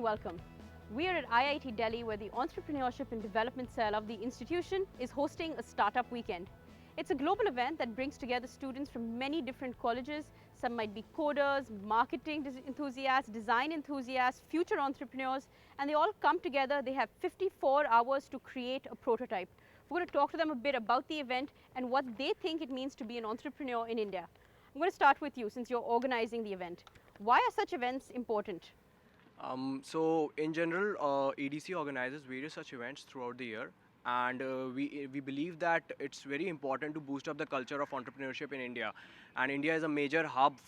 welcome. We are at IIT Delhi, where the Entrepreneurship and Development Cell of the institution is hosting a startup weekend. It's a global event that brings together students from many different colleges. Some might be coders, marketing enthusiasts, design enthusiasts, future entrepreneurs, and they all come together. They have 54 hours to create a prototype. We're going to talk to them a bit about the event and what they think it means to be an entrepreneur in India. I'm going to start with you, since you're organizing the event. Why are such events important? So in general, EDC organizes various such events throughout the year, and we believe that it's very important to boost up the culture of entrepreneurship in India. And India is a major hub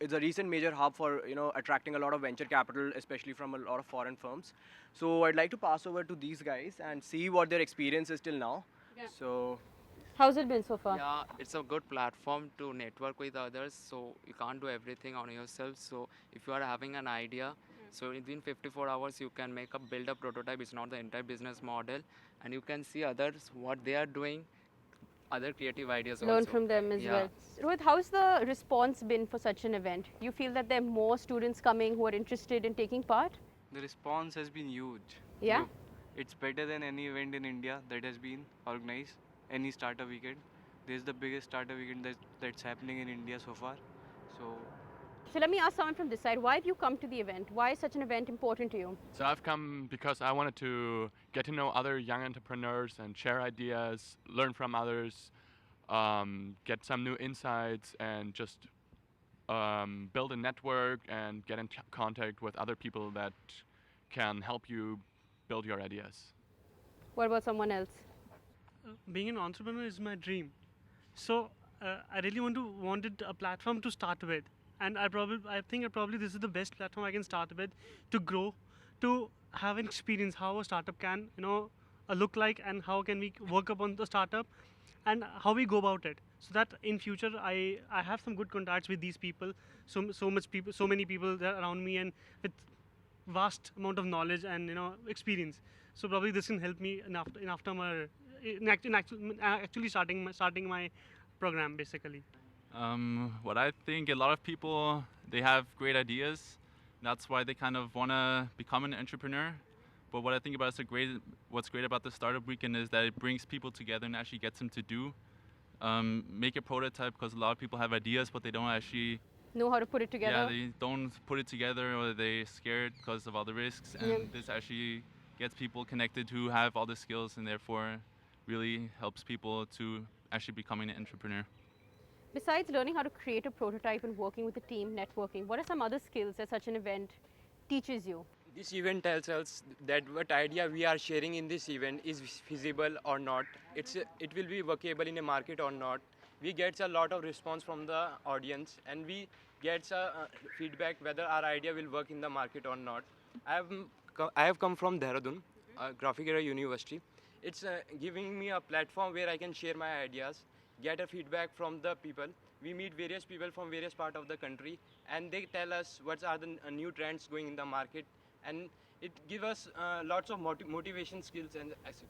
it's a recent major hub for attracting a lot of venture capital, especially from a lot of foreign firms. So I'd like to pass over to these guys and see what their experience is till now. Yeah. So. How's it been so far? Yeah, it's a good platform to network with others. So you can't do everything on yourself. So if you are having an idea, so within 54 hours you can build a prototype. It's not the entire business model, and you can see others what they are doing, other creative ideas. Learn also. from them as Yeah. well. Rohit, how's the response been for such an event? You feel that there are more students coming who are interested in taking part? The response has been huge. Yeah? It's better than any event in India that has been organized, any startup weekend. This is the biggest startup weekend that's happening in India so far. So let me ask someone from this side, why have you come to the event? Why is such an event important to you? So I've come because I wanted to get to know other young entrepreneurs and share ideas, learn from others, get some new insights, and just build a network and get in contact with other people that can help you build your ideas. What about someone else? Being an entrepreneur is my dream. So I really wanted a platform to start with, and I think probably this is the best platform I can start with to grow, to have an experience how a startup can look like, and how can we work upon the startup, and how we go about it. So that in future I have some good contacts with these people, so many people there around me, and with vast amount of knowledge and experience. So probably this can help me actually starting my program basically. What I think, a lot of people, they have great ideas. That's why they kind of want to become an entrepreneur. But what I think about what's great about the startup weekend is that it brings people together and actually gets them to make a prototype, because a lot of people have ideas, but they don't actually Know how to put it together? Yeah, they don't put it together, or they're scared because of all the risks. And this actually gets people connected who have all the skills, and therefore really helps people to actually becoming an entrepreneur. Besides learning how to create a prototype and working with a team, networking, what are some other skills that such an event teaches you? This event tells us that what idea we are sharing in this event is feasible or not. It will be workable in a market or not. We get a lot of response from the audience, and we get feedback whether our idea will work in the market or not. I have come from Dehradun, Graphic Area University. It's giving me a platform where I can share my ideas, get a feedback from the people. We meet various people from various parts of the country, and they tell us what are the new trends going in the market, and it gives us lots of motivation skills and etc.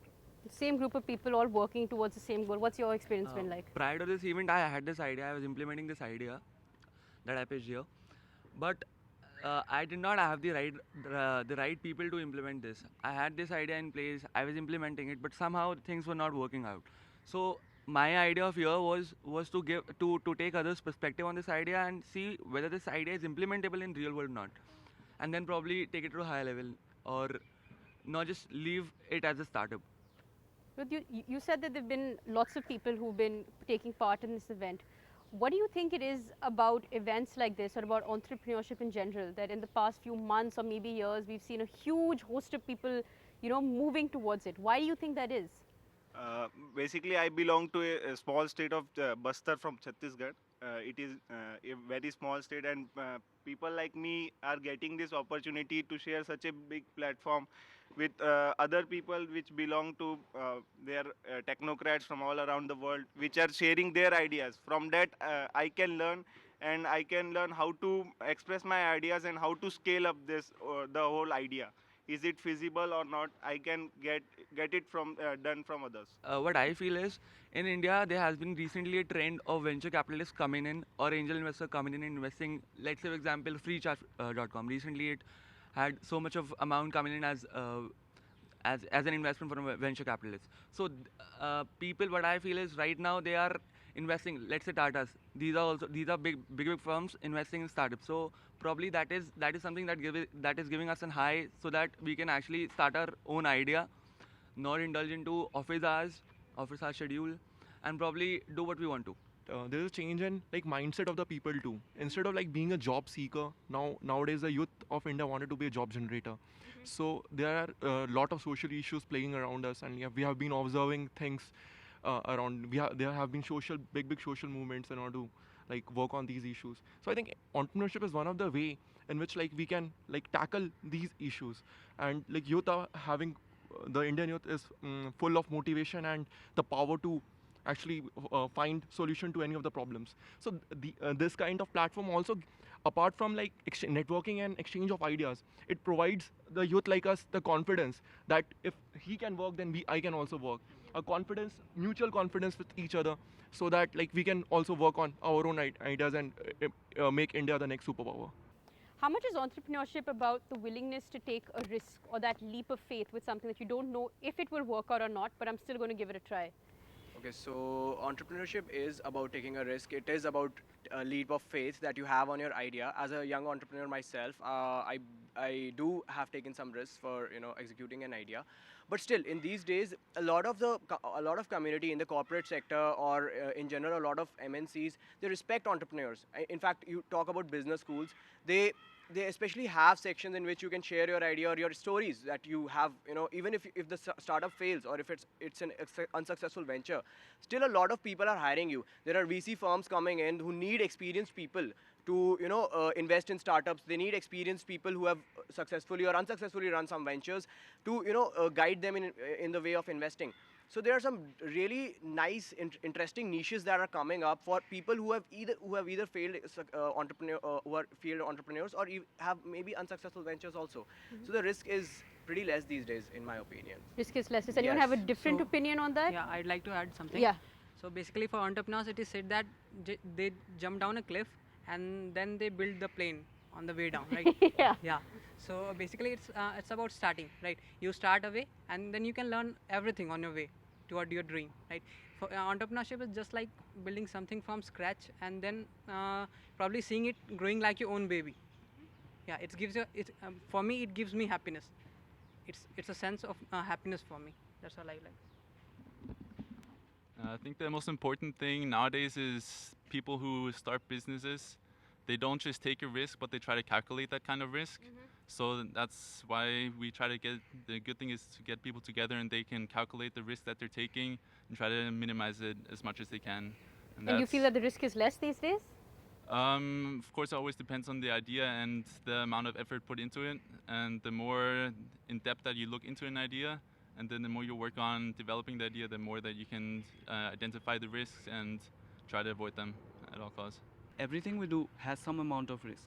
Same group of people all working towards the same goal. What's your experience been like? Prior to this event, I had this idea. I was implementing this idea that I pitched here, but I did not have the right people to implement this. I had this idea in place. I was implementing it, but somehow things were not working out. So my idea of here was to take others' perspective on this idea and see whether this idea is implementable in real world or not, and then probably take it to a higher level, or not just leave it as a startup. But you said that there have been lots of people who've been taking part in this event. What do you think it is about events like this, or about entrepreneurship in general, that in the past few months or maybe years we've seen a huge host of people moving towards it? Why do you think that is? Basically, I belong to a small state of Bastar from Chhattisgarh. It is a very small state, and people like me are getting this opportunity to share such a big platform with other people which belong to their technocrats from all around the world, which are sharing their ideas. From that, I can learn, and I can learn how to express my ideas and how to scale up the whole idea. is it feasible or not, I can get it from done from others. What I feel is, in India, there has been recently a trend of venture capitalists coming in or angel investor coming in and investing. Let's say, for example, freecharge.com. Recently, it had so much of amount coming in as an investment from a venture capitalist. So people, what I feel is right now they are investing. Let's say Tata's. These are big firms investing in startups. So probably that is something that is giving us an high, so that we can actually start our own idea, not indulge into office hour schedule, and probably do what we want to. There's a change in like mindset of the people too. Instead of like being a job seeker, nowadays the youth of India wanted to be a job generator. So there are a lot of social issues playing around us, and we have been observing things around. There have been big social movements in order to like work on these issues. So I think entrepreneurship is one of the way in which like we can like tackle these issues, and like youth are having the Indian youth is full of motivation and the power to actually find solution to any of the problems. So this kind of platform also, apart from like networking and exchange of ideas, it provides the youth like us the confidence that if he can work, then I can also work. A confidence, mutual confidence with each other, so that like we can also work on our own ideas and make India the next superpower. How much is entrepreneurship about the willingness to take a risk or that leap of faith with something that you don't know if it will work out or not, but I'm still going to give it a try? Okay, so entrepreneurship is about taking a risk. It is about a leap of faith that you have on your idea. As a young entrepreneur myself, I do have taken some risks for executing an idea, but still in these days a lot of community in the corporate sector or in general a lot of MNCs, they respect entrepreneurs. In fact, you talk about business schools, they especially have sections in which you can share your idea or your stories that you have, even if the startup fails or if it's an unsuccessful venture, still a lot of people are hiring you. There are VC firms coming in who need experienced people to invest in startups. They need experienced people who have successfully or unsuccessfully run some ventures to guide them in the way of investing. So there are some really nice, interesting niches that are coming up for people who have either failed who are failed entrepreneurs or have maybe unsuccessful ventures also. So the risk is pretty less these days, in my opinion. Risk is less. Does anyone have a different opinion on that? Yeah, I'd like to add something. Yeah. So basically, for entrepreneurs, it is said that they jump down a cliff and then they build the plane on the way down, right? Yeah. Yeah. So basically, it's about starting, right? You start away, and then you can learn everything on your way toward your dream, right? For entrepreneurship is just like building something from scratch and then probably seeing it growing like your own baby. Yeah, for me, it gives me happiness. It's a sense of happiness for me. That's all I like. I think the most important thing nowadays is people who start businesses, they don't just take a risk, but they try to calculate that kind of risk. So that's why we try to the good thing is to get people together and they can calculate the risk that they're taking and try to minimize it as much as they can. And you feel that the risk is less these days? Of course, it always depends on the idea and the amount of effort put into it. And the more in depth that you look into an idea, and then the more you work on developing the idea, the more that you can identify the risks and try to avoid them at all costs. Everything we do has some amount of risk.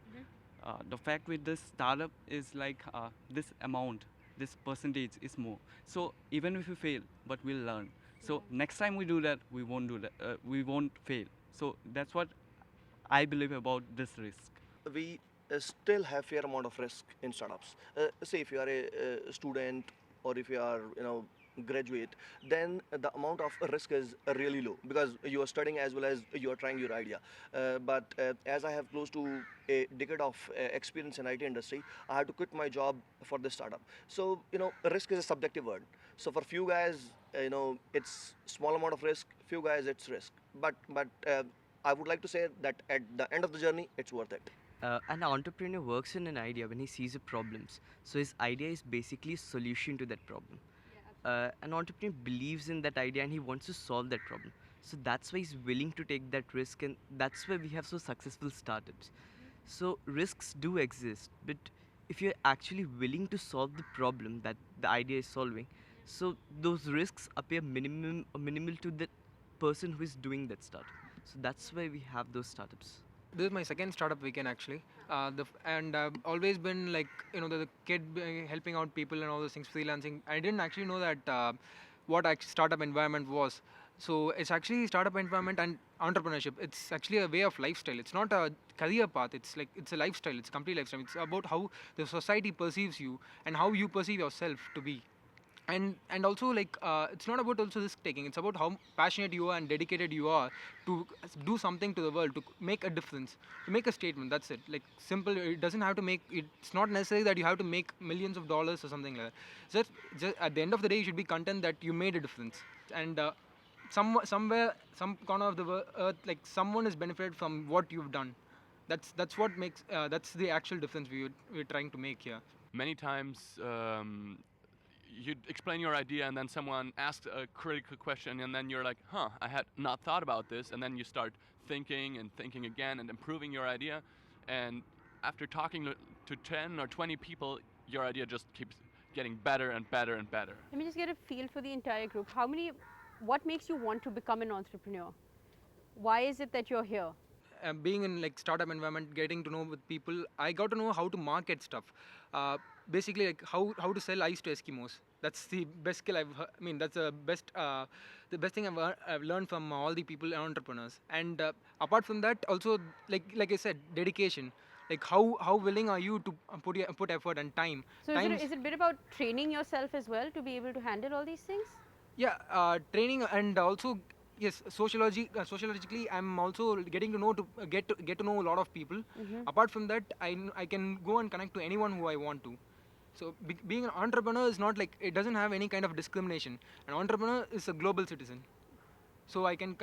The fact with this startup is like this amount, this percentage is more. So even if we fail, but we'll learn. So next time we do that, we won't do that. We won't fail. So that's what I believe about this risk. We still have fair amount of risk in startups. Say if you are a student or if you are graduate, then the amount of risk is really low because you are studying as well as you are trying your idea. But as I have close to a decade of experience in IT industry, I had to quit my job for this startup. So risk is a subjective word. So for few guys, it's small amount of risk. Few guys, it's risk. But I would like to say that at the end of the journey, it's worth it. An entrepreneur works in an idea when he sees the problems. So his idea is basically a solution to that problem. An entrepreneur believes in that idea and he wants to solve that problem. So that's why he's willing to take that risk, and that's why we have so successful startups. So risks do exist, but if you're actually willing to solve the problem that the idea is solving, so those risks appear minimal to the person who is doing that startup. So that's why we have those startups. This is my second startup weekend actually. And I've always been like, the kid helping out people and all those things, freelancing. I didn't actually know that what startup environment was. So it's actually startup environment and entrepreneurship. It's actually a way of lifestyle. It's not a career path. It's a lifestyle. It's a complete lifestyle. It's about how the society perceives you and how you perceive yourself to be. And also, like, it's not about also risk taking. It's about how passionate you are and dedicated you are to do something to the world, to make a difference, to make a statement. That's it. Like, simple. It doesn't have to make, it's not necessary that you have to make millions of dollars or something like that. Just at the end of the day, you should be content that you made a difference. And somewhere, some corner of the earth, like, someone is benefited from what you've done. That's what makes, that's the actual difference we're trying to make here. Many times, you explain your idea and then someone asks a critical question and then you're like, I had not thought about this, and then you start thinking and thinking again and improving your idea, and after talking to 10 or 20 people, your idea just keeps getting better and better and better. Let me just get a feel for the entire group. What makes you want to become an entrepreneur? Why is it that you're here? Being in like startup environment, getting to know with people, I got to know how to market stuff. Basically, like how to sell ice to Eskimos. That's the best skill that's the best thing I've learned from all the people and entrepreneurs. And apart from that, also, like I said, dedication. Like, how willing are you to put effort and time? So is it a bit about training yourself as well to be able to handle all these things? Yeah, training, and also, yes, sociologically, I'm also getting to know get to know a lot of people. Apart from that, I can go and connect to anyone who I want to. So being an entrepreneur is not like, it doesn't have any kind of discrimination. An entrepreneur is a global citizen. So I can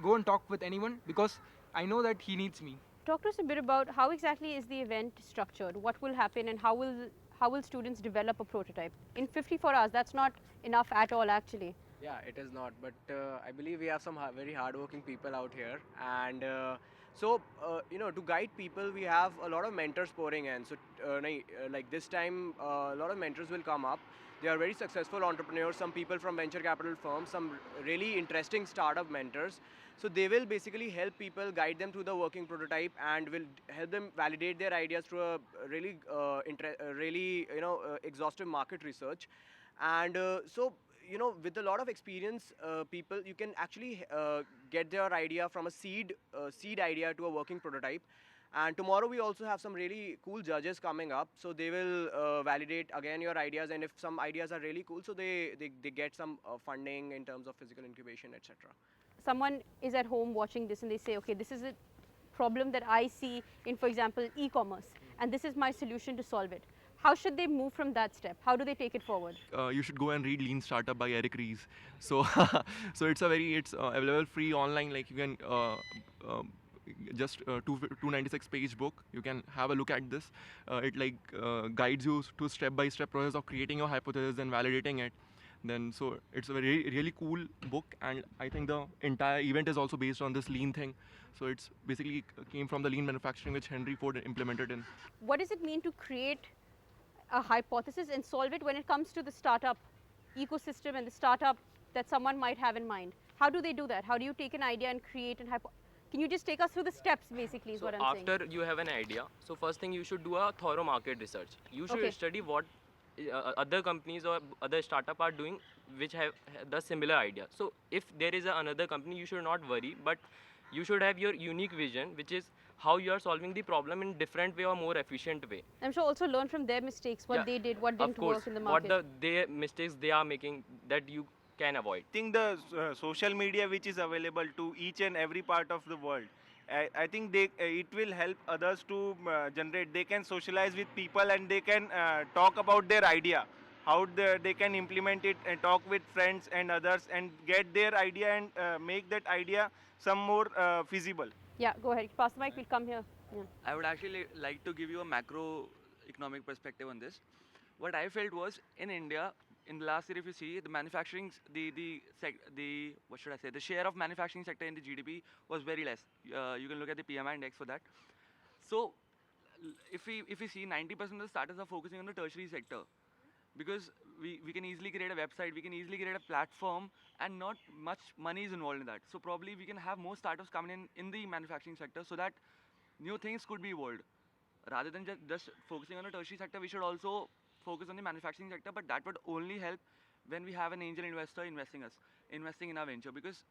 go and talk with anyone because I know that he needs me. Talk to us a bit about how exactly is the event structured. What will happen, and how will students develop a prototype in 54 hours? That's not enough at all, actually. Yeah, it is not, but I believe we have some very hardworking people out here, and to guide people, we have a lot of mentors pouring in. So like this time, a lot of mentors will come up. They are very successful entrepreneurs, some people from venture capital firms, some really interesting startup mentors. So they will basically help people, guide them through the working prototype, and will help them validate their ideas through a really exhaustive market research. And with a lot of experience, people, you can actually get their idea from a seed idea to a working prototype. And tomorrow we also have some really cool judges coming up, so they will validate again your ideas, and if some ideas are really cool, so they get some funding in terms of physical incubation, etc. Someone is at home watching this and they say, okay, this is a problem that I see in, for example, e-commerce, and this is my solution to solve it. How should they move from that step? How do they take it forward? You should go and read Lean Startup by Eric Ries. So, so it's available free online. Like, you can just 296 page book. You can have a look at this. It guides you to step-by-step process of creating your hypothesis and validating it. Then, so it's a very really cool book, and I think the entire event is also based on this lean thing. So it's basically came from the lean manufacturing which Henry Ford implemented in. What does it mean to create a hypothesis and solve it when it comes to the startup ecosystem and the startup that someone might have in mind? How do they do that? How do you take an idea and create an hypothesis? Can you just take us through the steps, basically, is what I'm saying? After you have an idea, so first thing you should do a thorough market research. You should study what other companies or other startup are doing which have the similar idea. So if there is another company, you should not worry, but you should have your unique vision, which is how you are solving the problem in different way or more efficient way. I'm sure also learn from their mistakes, what they did, what didn't work in the market. What their mistakes they are making that you can avoid. I think the social media which is available to each and every part of the world, I think it will help others to generate. They can socialize with people, and they can talk about their idea, how they can implement it, and talk with friends and others, and get their idea and make that idea some more feasible. Yeah, go ahead. Pass the mic. We'll come here. Yeah. I would actually like to give you a macroeconomic perspective on this. What I felt was, in India, in the last year, if you see, the manufacturing, the share of manufacturing sector in the GDP was very less. You can look at the PMI index for that. So, if we see, 90% of the startups are focusing on the tertiary sector, because we can easily create a website, we can easily create a platform, and not much money is involved in that. So probably we can have more startups coming in the manufacturing sector, so that new things could be evolved. rather than just focusing on the tertiary sector, we should also focus on the manufacturing sector, but that would only help when we have an angel investor investing in our venture. Because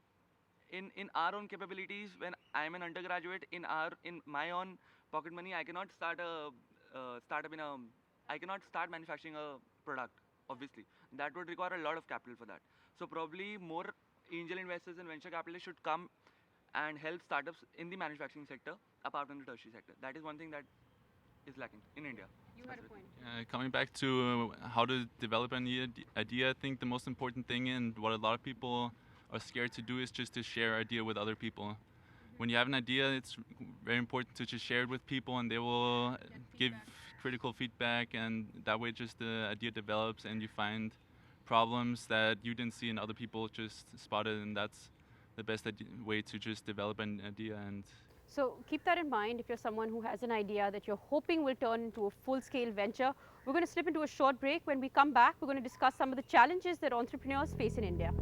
in our own capabilities, when I'm an undergraduate, in my own pocket money, I cannot start a startup I cannot start manufacturing a product. Obviously, that would require a lot of capital for that. So probably more angel investors and venture capitalists should come and help startups in the manufacturing sector apart from the tertiary sector. That is one thing that is lacking in India. You had a point. Coming back to how to develop an idea, I think the most important thing and what a lot of people are scared to do is just to share idea with other people. When you have an idea, it's very important to just share it with people, and they will give critical feedback, and that way just the idea develops and you find problems that you didn't see and other people just spotted, and that's the best way to just develop an idea. And So keep that in mind if you're someone who has an idea that you're hoping will turn into a full-scale venture. We're going to slip into a short break. When we come back, we're going to discuss some of the challenges that entrepreneurs face in India.